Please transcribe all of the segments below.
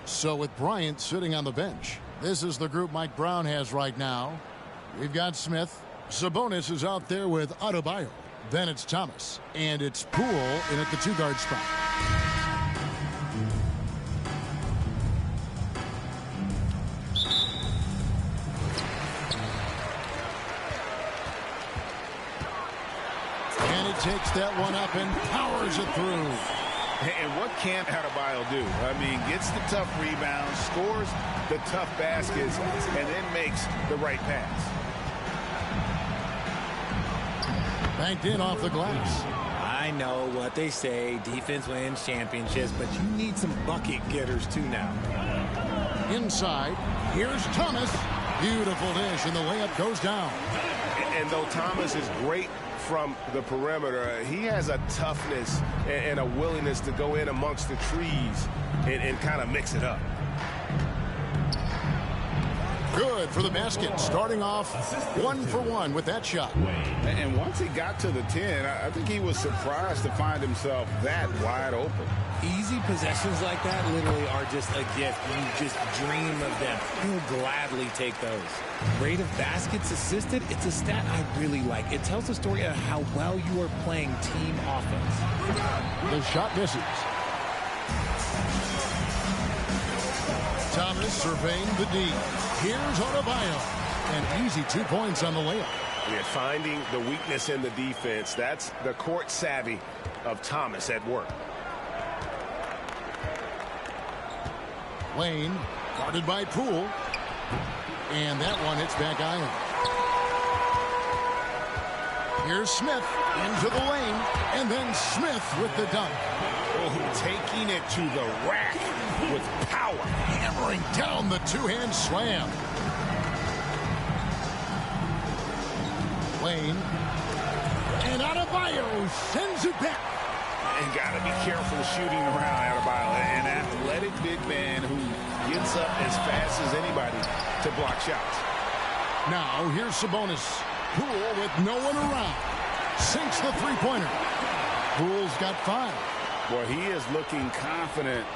So with Bryant sitting on the bench, this is the group Mike Brown has right now. We've got Smith. Sabonis is out there with Adebayo. Then it's Thomas. And it's Poole in at the 2-guard spot. And he takes that one up and powers it through. And what can't Adebayo do? I mean, gets the tough rebounds, scores the tough baskets, and then makes the right pass. Banked in off the glass. I know what they say, defense wins championships, but you need some bucket getters too now. Inside, here's Thomas. Beautiful dish, and the layup goes down. And though Thomas is great from the perimeter, he has a toughness and a willingness to go in amongst the trees and kind of mix it up. Good for the basket, starting off 1 for 1 with that shot. And once he got to the 10, I think he was surprised to find himself that wide open. Easy possessions like that literally are just a gift. You just dream of them. He'll gladly take those. Rate of baskets assisted, it's a stat I really like. It tells the story of how well you are playing team offense. The shot misses. Thomas surveying the D. Here's Adebayo. An easy 2 points on the layup. Yeah, finding the weakness in the defense. That's the court savvy of Thomas at work. Lane guarded by Poole. And that one hits back iron. Here's Smith into the lane. And then Smith with the dunk. Oh, taking it to the rack with power. Hammering down the two-hand slam. Lane. And Adebayo sends it back. And got to be careful shooting around Adebayo. An athletic big man who gets up as fast as anybody to block shots. Now here's Sabonis. Poole with no one around. Sinks the three-pointer. Poole's got 5. Boy, he is looking confident.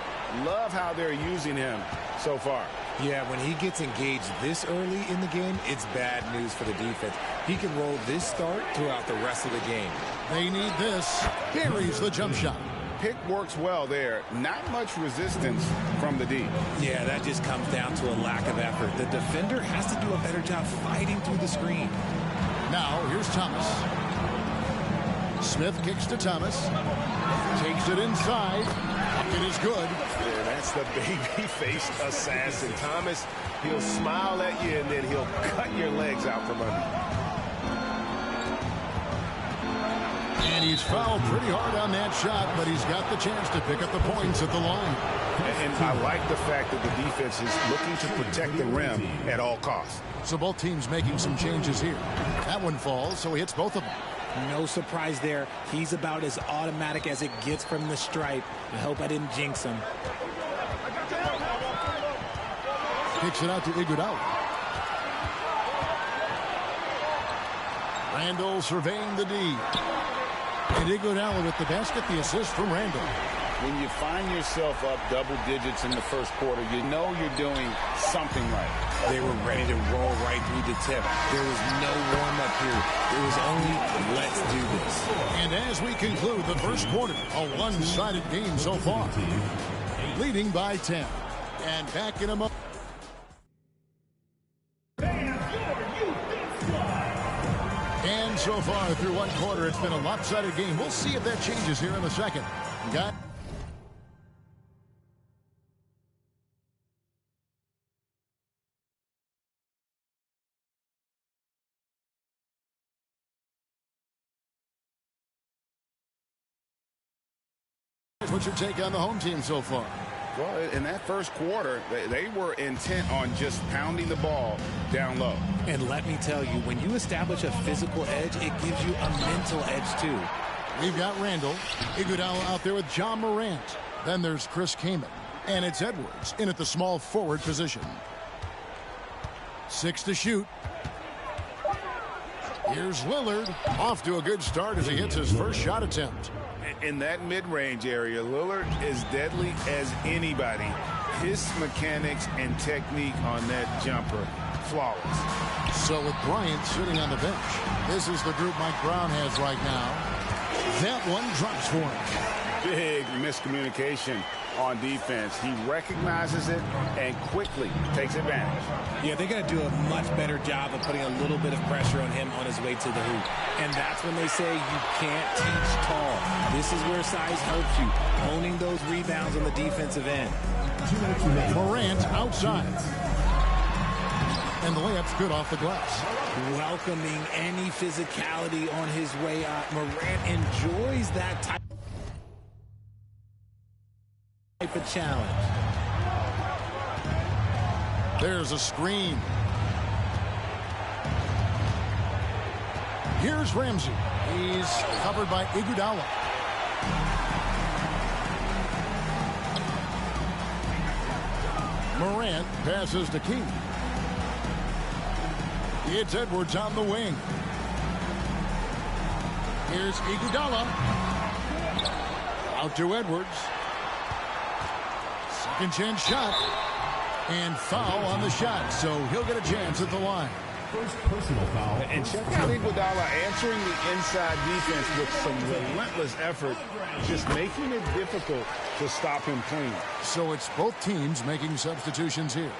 Love how they're using him so far. Yeah, when he gets engaged this early in the game, it's bad news for the defense. He can roll this start throughout the rest of the game. They need this. Buries the jump shot. Pick works well there. Not much resistance from the D. Yeah, that just comes down to a lack of effort. The defender has to do a better job fighting through the screen. Now here's Thomas. Smith kicks to Thomas. Takes it inside. It is good. Yeah, that's the baby-faced assassin. Thomas, he'll smile at you and then he'll cut your legs out from under. And he's fouled pretty hard on that shot, but he's got the chance to pick up the points at the line. And I like the fact that the defense is looking to protect the rim at all costs. So both teams making some changes here. That one falls, so he hits both of them. No surprise there. He's about as automatic as it gets from the stripe. I hope I didn't jinx him. Kicks it out to Iguodala. Randall surveying the D. And Iguodala with the basket, the assist from Randall. When you find yourself up double digits in the first quarter, you know you're doing something right. They were ready to roll right through the tip. There was no warm-up here. It was only, let's do this. And as we conclude the first quarter, a one-sided game so far. Leading by 10. And back in a moment. And so far through one quarter, it's been a lopsided game. We'll see if that changes here in the second. Got What's your take on the home team so far? Well, in that first quarter, they were intent on just pounding the ball down low. And let me tell you, when you establish a physical edge, it gives you a mental edge, too. We've got Randall. Iguodala out there with John Morant. Then there's Chris Kaman. And it's Edwards in at the small forward position. 6 to shoot. Here's Lillard. Off to a good start as he hits his first shot attempt. In that mid-range area, Lillard is deadly as anybody. His mechanics and technique on that jumper, flawless. So with Bryant sitting on the bench, this is the group Mike Brown has right now. That one drops for him. Big miscommunication on defense. He recognizes it and quickly takes advantage. Yeah, they got to do a much better job of putting a little bit of pressure on him on his way to the hoop. And that's when they say you can't teach tall. This is where size helps you, owning those rebounds on the defensive end. Morant outside. And the layup's good off the glass. Welcoming any physicality on his way out. Morant enjoys that type of challenge. There's a screen. Here's Ramsey. He's covered by Iguodala. Morant passes to King. It's Edwards on the wing. Here's Iguodala. Out to Edwards. Second chance shot. And foul on the shot, so he'll get a chance at the line. First personal foul. And check out Iguodala answering the inside defense with some relentless effort, just making it difficult to stop him clean. So it's both teams making substitutions here.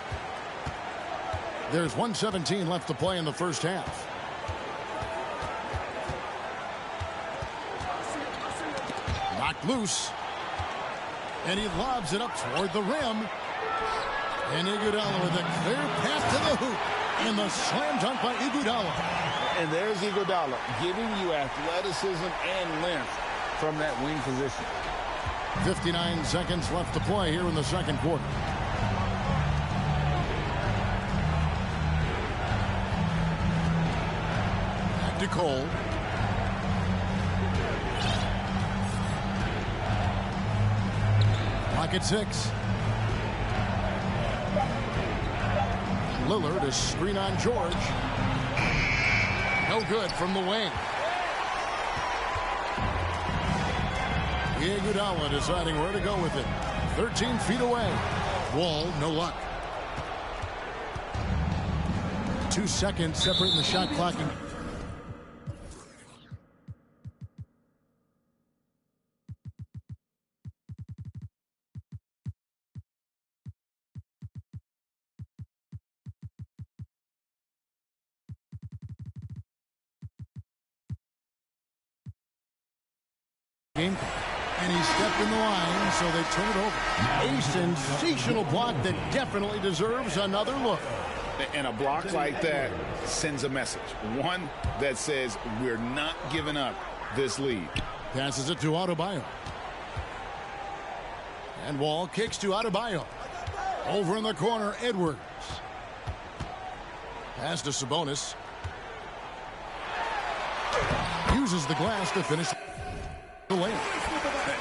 There's 1:17 left to play in the first half. Knocked loose. And he lobs it up toward the rim. And Iguodala with a clear path to the hoop. And the slam dunk by Iguodala. And there's Iguodala giving you athleticism and length from that wing position. 59 seconds left to play here in the second quarter. Back to Cole. Clock at 6. Lillard, a screen on George. No good from the wing. Iguodala deciding where to go with it. 13 feet away. Wall, no luck. 2 seconds separating the shot clock. And he stepped in the line, so they turn it over. A sensational block that definitely deserves another look. And a block like that sends a message. One that says we're not giving up this lead. Passes it to Adebayo. And Wall kicks to Adebayo. Over in the corner, Edwards. Pass to Sabonis. Uses the glass to finish the lane.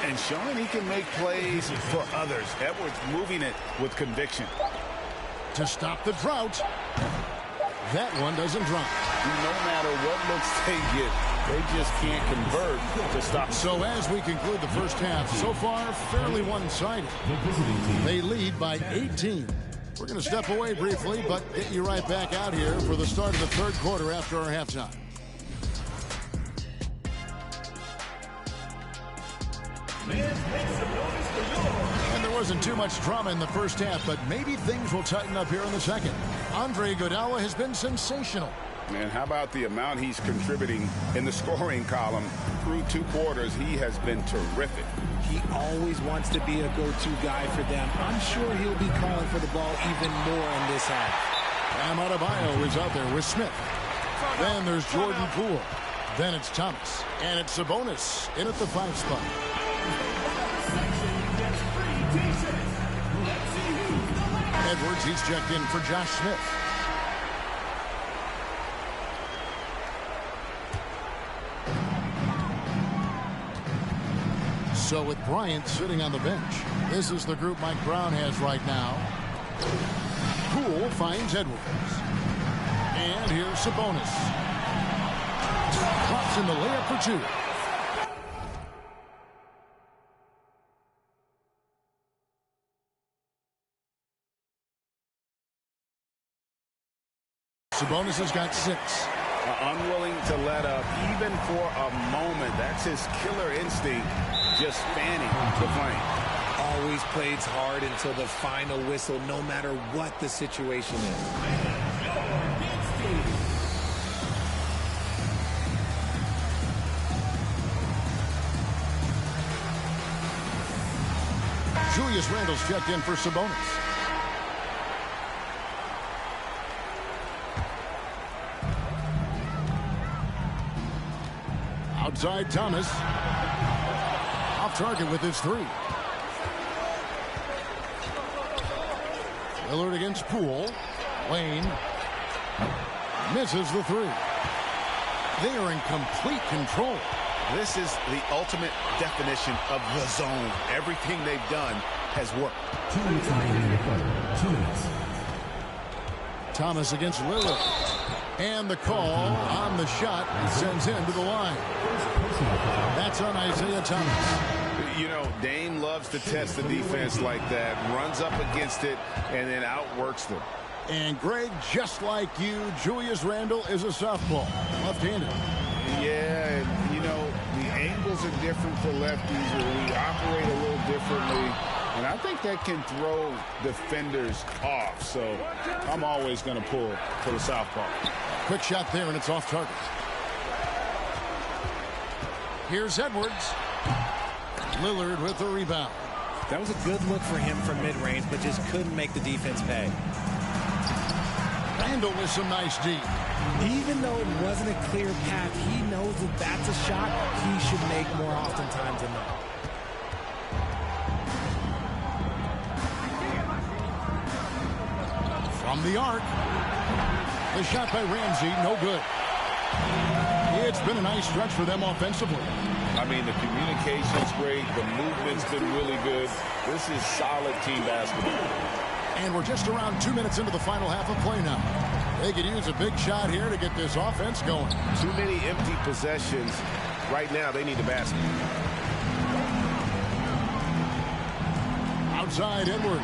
And showing he can make plays for others. Edwards moving it with conviction. To stop the drought. That one doesn't drop. No matter what looks they get, they just can't convert to stop. So as we conclude the first half, so far fairly one-sided. They lead by 18. We're going to step away briefly, but get you right back out here for the start of the third quarter after our halftime. And there wasn't too much drama in the first half, but maybe things will tighten up here in the second. Andre Iguodala has been sensational. Man, how about the amount he's contributing in the scoring column? Through 2 quarters, he has been terrific. He always wants to be a go-to guy for them. I'm sure he'll be calling for the ball even more in this half. Bam Adebayo is out there with Smith. Then there's Jordan Poole. Then it's Thomas. And it's Sabonis in at the 5 spot. Edwards, he's checked in for Josh Smith. So with Bryant sitting on the bench, this is the group Mike Brown has right now. Poole finds Edwards. And here's Sabonis. Drops in the layup for 2. Sabonis has got 6. Unwilling to let up even for a moment. That's his killer instinct, just fanning the flame. Always plays hard until the final whistle, no matter what the situation is. Julius Randle's checked in for Sabonis. Outside Thomas. Off target with his 3. Lillard against Poole. Wayne misses the 3. They are in complete control. This is the ultimate definition of the zone. Everything they've done has worked. 2 minutes remaining in the quarter. 2 minutes. Thomas against Lillard. And the call on the shot sends him to the line. That's on Isaiah Thomas. You know, Dame loves to test the defense like that. Runs up against it and then outworks them. And Greg, just like you, Julius Randle is a southpaw, left-handed. Yeah, and you know, the angles are different for lefties. We operate a little differently. And I think that can throw defenders off. So I'm always going to pull for the southpaw. Quick shot there, and it's off target. Here's Edwards. Lillard with the rebound. That was a good look for him from mid-range, but just couldn't make the defense pay. Randle with some nice D. Even though it wasn't a clear path, he knows that that's a shot he should make more oftentimes than not. From the arc. The shot by Ramsey, no good. It's been a nice stretch for them offensively. I mean, the communication's great. The movement's been really good. This is solid team basketball. And we're just around 2 minutes into the final half of play now. They could use a big shot here to get this offense going. Too many empty possessions. Right now, they need the basket. Outside Edwards.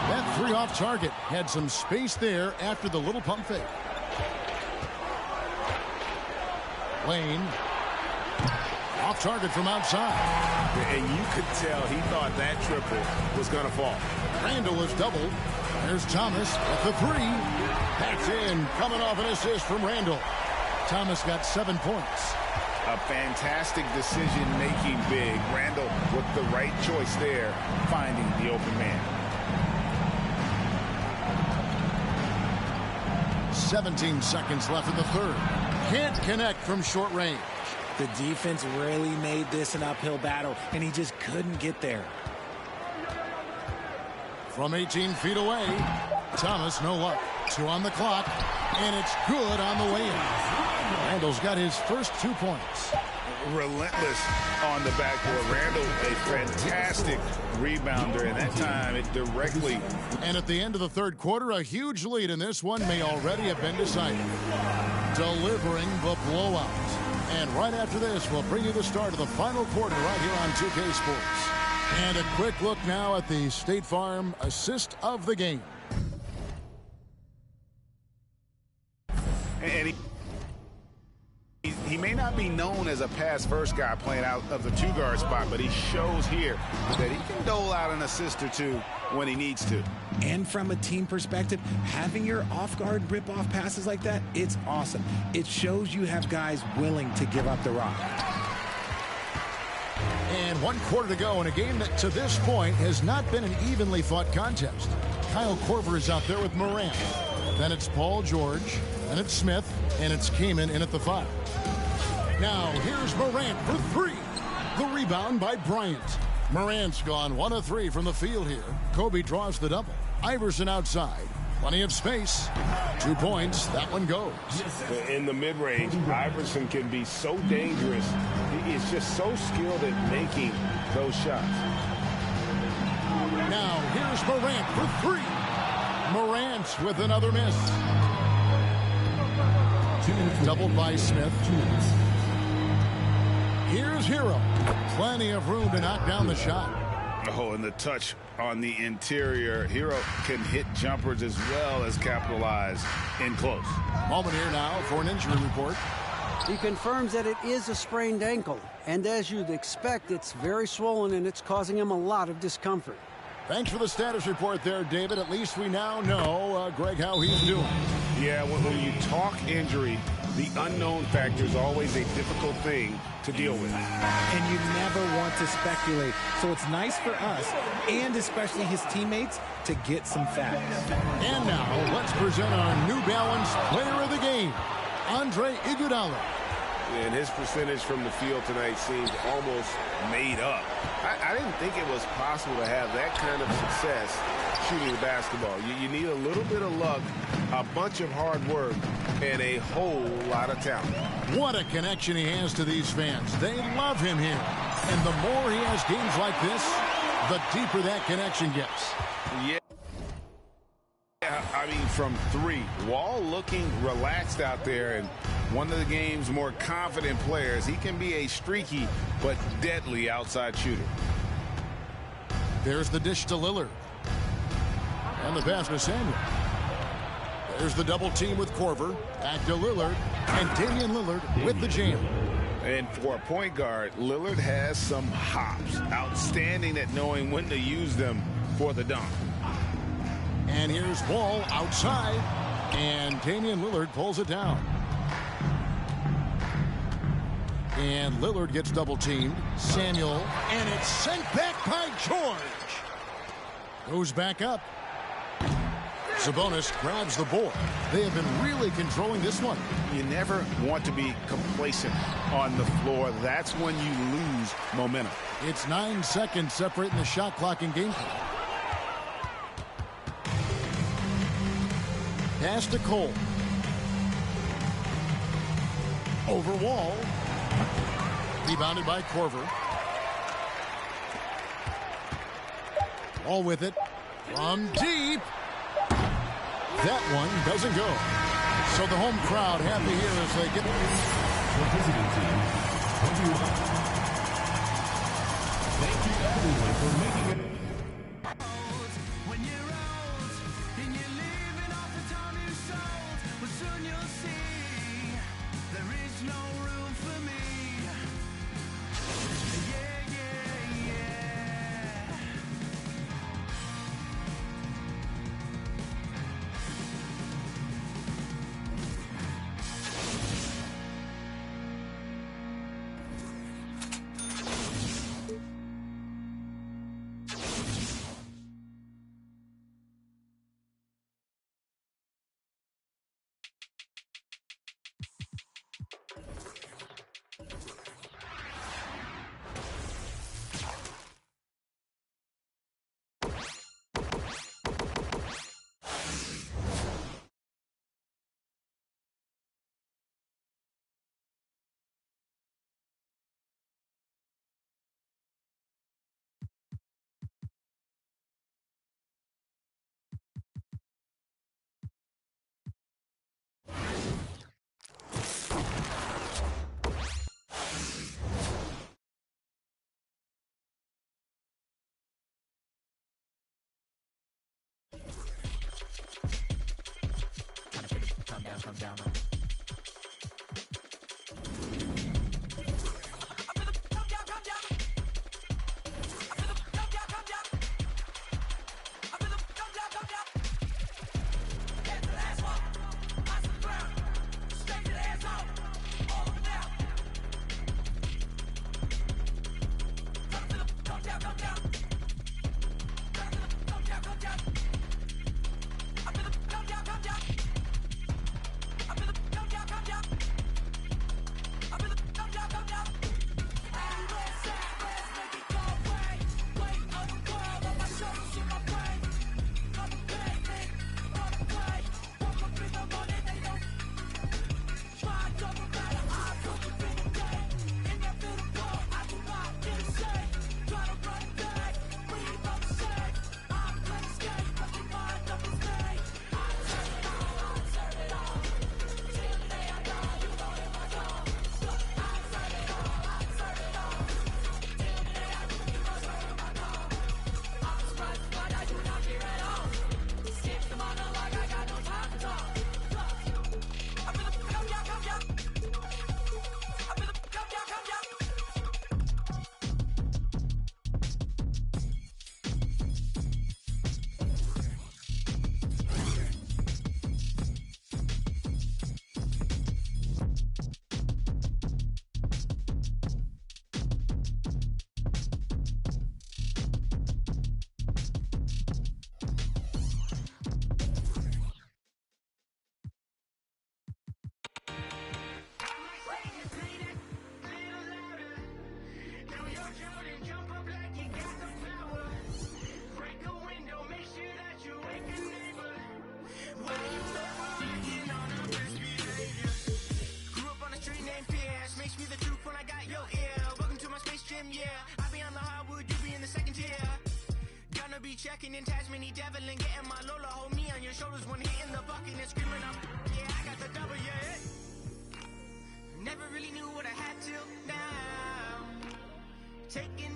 That 3 off target had some space there after the little pump fake. Lane. Off target from outside. And you could tell he thought that triple was going to fall. Randle is doubled. There's Thomas with the 3. That's in. Coming off an assist from Randle. Thomas got 7 points. A fantastic decision-making big. Randle with the right choice there, finding the open man. 17 seconds left in the third. Can't connect from short range. The defense really made this an uphill battle, and he just couldn't get there. From 18 feet away, Thomas, no luck. 2 on the clock, and it's good on the way in. Randle's got his first 2 points. Relentless on the backboard. Randle, a fantastic rebounder, and that time it directly. And at the end of the third quarter, a huge lead in this one may already have been decided. Delivering the blowout. And right after this, we'll bring you the start of the final quarter right here on 2K Sports. And a quick look now at the State Farm assist of the game. And he may not be known as a pass-first guy playing out of the 2-guard spot, but he shows here that he can dole out an assist or 2 when he needs to. And from a team perspective, having your off-guard rip-off passes like that, it's awesome. It shows you have guys willing to give up the rock. And 1 quarter to go in a game that to this point has not been an evenly fought contest. Kyle Korver is out there with Morant. Then it's Paul George, then it's Smith, and it's Kaman in at the 5. Now here's Morant for 3. The rebound by Bryant. Morant's gone 1 of 3 from the field here. Kobe draws the double. Iverson outside. Plenty of space. 2 points. That one goes. In the mid-range, Iverson can be so dangerous. He is just so skilled at making those shots. Now here's Morant for 3. Morant with another miss. 2 minutes. Doubled by Smith. 2 minutes. Here's Hero. Plenty of room to knock down the shot. Oh, and the touch on the interior. Herro can hit jumpers as well as capitalize in close. Moment here now for an injury report. He confirms that it is a sprained ankle, and as you'd expect, it's very swollen and it's causing him a lot of discomfort. Thanks for the status report there, David. At least we now know, Greg, how he's doing. Yeah, when you talk injury, the unknown factor is always a difficult thing to deal with. And you never want to speculate. So it's nice for us, and especially his teammates, to get some facts. And now, let's present our New Balance player of the game, Andre Iguodala. And his percentage from the field tonight seems almost made up. I didn't think it was possible to have that kind of success shooting the basketball. You need a little bit of luck, a bunch of hard work, and a whole lot of talent. What a connection he has to these fans. They love him here. And the more he has games like this, the deeper that connection gets. Yeah. I mean, from three, Wall looking relaxed out there, and one of the game's more confident players. He can be a streaky but deadly outside shooter. There's the dish to Lillard. And the pass to Samuel. There's the double team with Korver. Back to Lillard. And Damian Lillard with the jam. And for a point guard, Lillard has some hops. Outstanding at knowing when to use them for the dunk. And here's Wall outside. And Damian Lillard pulls it down. And Lillard gets double teamed. Samuel. And it's sent back by George. Goes back up. Sabonis grabs the board. They have been really controlling this one. You never want to be complacent on the floor. That's when you lose momentum. It's 9 seconds separating the shot clock and game clock. Pass to Cole. Over Wall. Rebounded by Korver. Wall with it. From deep. That one doesn't go. So the home crowd happy here as they get The visiting team, 21. Thank you everyone for making it. When you're old and you're living off the time you sold, well soon you'll see there is no room for me. Yeah, yeah, yeah. Come down. Come down. checking in Tasmany Devil and getting my Lola. Hold me on your shoulders when hitting the bucket and screaming up. Yeah, I got the double, yeah. Never really knew what I had till now. Taking